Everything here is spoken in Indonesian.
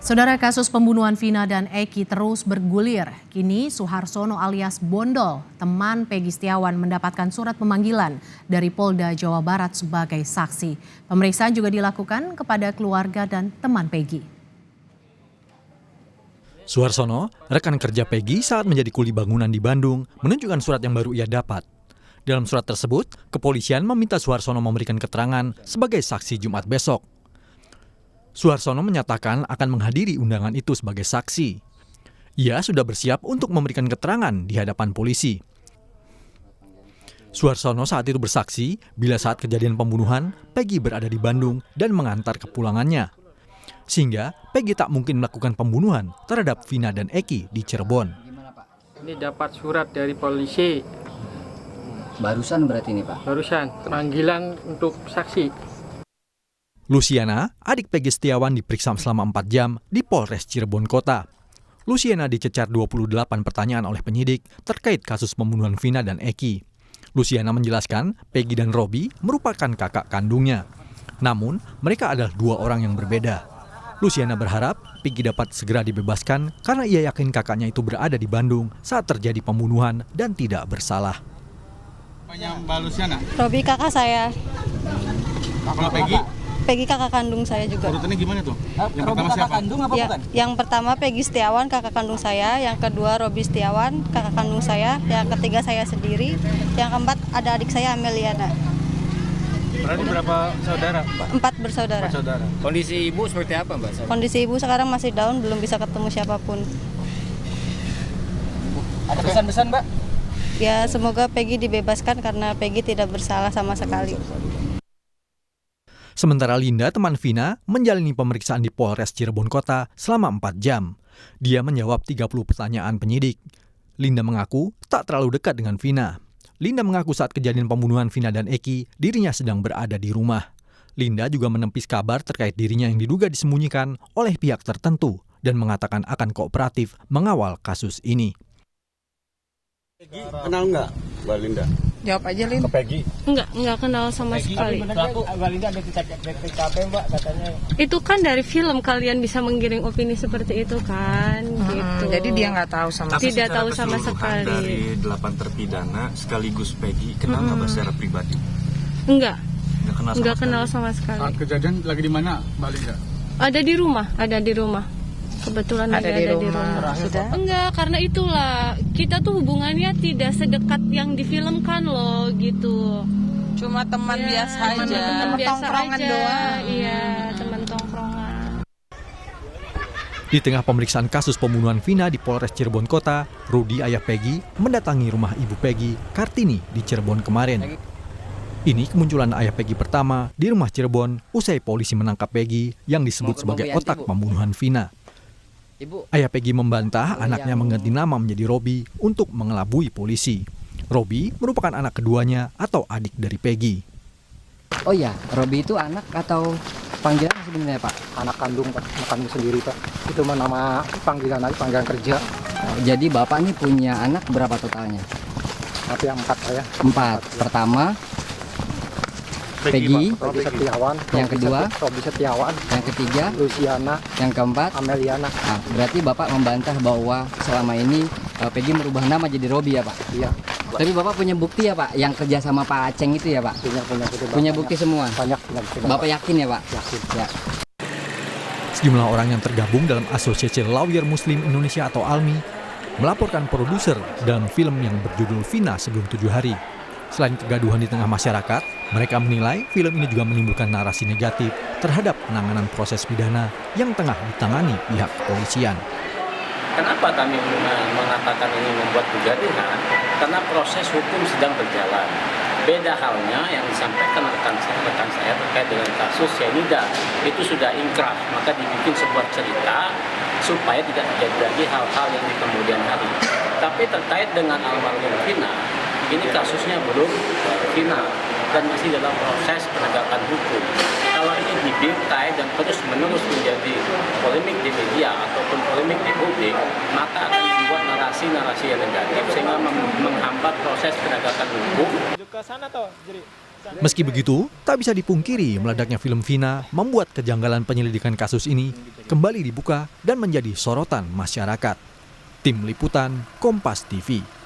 Saudara, kasus pembunuhan Vina dan Eki terus bergulir. Kini Suharsono alias Bondol, teman Peggy Setiawan, mendapatkan surat pemanggilan dari Polda Jawa Barat sebagai saksi. Pemeriksaan juga dilakukan kepada keluarga dan teman Peggy. Suharsono, rekan kerja Peggy saat menjadi kuli bangunan di Bandung, menunjukkan surat yang baru ia dapat. Dalam surat tersebut, kepolisian meminta Suharsono memberikan keterangan sebagai saksi Jumat besok. Suharsono menyatakan akan menghadiri undangan itu sebagai saksi. Ia sudah bersiap untuk memberikan keterangan di hadapan polisi. Suharsono saat itu bersaksi bila saat kejadian pembunuhan, Peggy berada di Bandung dan mengantar ke pulangannya. Sehingga Peggy tak mungkin melakukan pembunuhan terhadap Vina dan Eki di Cirebon. Ini dapat surat dari polisi. Barusan berarti ini, Pak? Barusan, panggilan untuk saksi. Luciana, adik Peggy Setiawan, diperiksa selama 4 jam di Polres Cirebon Kota. Luciana dicecar 28 pertanyaan oleh penyidik terkait kasus pembunuhan Vina dan Eki. Luciana menjelaskan Peggy dan Robi merupakan kakak kandungnya. Namun, mereka adalah dua orang yang berbeda. Luciana berharap Peggy dapat segera dibebaskan karena ia yakin kakaknya itu berada di Bandung saat terjadi pembunuhan dan tidak bersalah. Mbak Luciana? Robi kakak saya. Kalau Peggy? Peggy kakak kandung saya juga. Urutannya gimana tuh? Yang Robi pertama kakak siapa? kandung apa Ya, bukan? yang pertama Peggy Setiawan kakak kandung saya, yang kedua Robi Setiawan kakak kandung saya, yang ketiga saya sendiri, yang keempat ada adik saya Ameliana. Berarti berapa saudara, Mbak? 4 bersaudara. 4 saudara. Kondisi ibu seperti apa, Mbak? Kondisi ibu sekarang masih down, belum bisa ketemu siapapun. Ada pesan-pesan, Mbak? Ya semoga Peggy dibebaskan karena Peggy tidak bersalah sama sekali. Sementara Linda, teman Vina, menjalani pemeriksaan di Polres Cirebon Kota selama 4 jam. Dia menjawab 30 pertanyaan penyidik. Linda mengaku tak terlalu dekat dengan Vina. Linda mengaku saat kejadian pembunuhan Vina dan Eki, dirinya sedang berada di rumah. Linda juga menepis kabar terkait dirinya yang diduga disembunyikan oleh pihak tertentu dan mengatakan akan kooperatif mengawal kasus ini. Peggy kenal nggak, Mbak Linda? Jawab aja, Lin. Ke Peggy? Enggak kenal sama sekali. Mbak Linda ada di TKP, Mbak, katanya. Itu kan dari film kalian bisa menggiring opini seperti itu kan, gitu. Jadi dia nggak tahu sama sekali. Tidak tahu sama sekali. Dari 8 terpidana sekaligus Peggy, kenal nggak secara pribadi? Enggak Nggak kenal sama sekali. Saat kejadian lagi di mana, Mbak Linda? Ada di rumah. Kebetulan Ada lagi di ada di rumah. rumah. Sudah? Enggak, karena itulah kita tuh hubungannya tidak sedekat yang difilmkan loh, gitu. Cuma teman Ya, biasa aja. teman biasa Tongkrongan aja. doang. Iya, teman tongkrongan. Di tengah pemeriksaan kasus pembunuhan Vina di Polres Cirebon Kota, Rudi, ayah Peggy, mendatangi rumah ibu Peggy, Kartini, di Cirebon kemarin. Ini kemunculan ayah Peggy pertama di rumah Cirebon usai polisi menangkap Peggy yang disebut sebagai otak pembunuhan Vina. Ayah Peggy membantah anaknya mengganti nama menjadi Robi untuk mengelabui polisi. Robi merupakan anak keduanya atau adik dari Peggy. Oh iya, Robi itu anak atau panggilan sebenarnya, Pak? Anak kandung, Pak. Anak kandung sendiri, Pak. Itu mah nama panggilan aja, panggilan kerja. Jadi Bapak nih punya anak berapa totalnya? Tapi yang 4 saya. 4. Pertama Peggy, Robi Setiawan. Yang kedua? Robi Setiawan. yang ketiga, Luciana. yang keempat. Ameliana. Nah, berarti Bapak membantah bahwa selama ini Peggy merubah nama jadi Robi ya, Pak? Iya. Tapi Bapak punya bukti ya, Pak? Yang kerja sama Pak Aceng itu ya, Pak? Punya bukti semua? Banyak. Bapak yakin ya, Pak? Yakin. Ya. Sejumlah orang yang tergabung dalam Asosiasi Lawyer Muslim Indonesia atau ALMI melaporkan produser dalam film yang berjudul Vina Sebelum 7 Hari. Selain kegaduhan di tengah masyarakat, mereka menilai film ini juga menimbulkan narasi negatif terhadap penanganan proses pidana yang tengah ditangani pihak kepolisian. Kenapa kami mengatakan ini membuat kegaduhan? Karena proses hukum sedang berjalan. Beda halnya yang disampaikan rekan saya terkait dengan kasus cyanida, itu sudah inkrah, maka dibikin sebuah cerita supaya tidak terjadi lagi hal-hal yang di kemudian hari. Tapi terkait dengan almarhum Vina, ini kasusnya belum final dan masih dalam proses penegakan hukum. Kalau ini dibingkai dan terus-menerus menjadi polemik di media ataupun polemik di publik, maka akan membuat narasi-narasi yang negatif sehingga menghambat proses penegakan hukum. Ke sana toh, jadi Meski begitu, tak bisa dipungkiri meledaknya film Vina membuat kejanggalan penyelidikan kasus ini kembali dibuka dan menjadi sorotan masyarakat. Tim Liputan Kompas TV.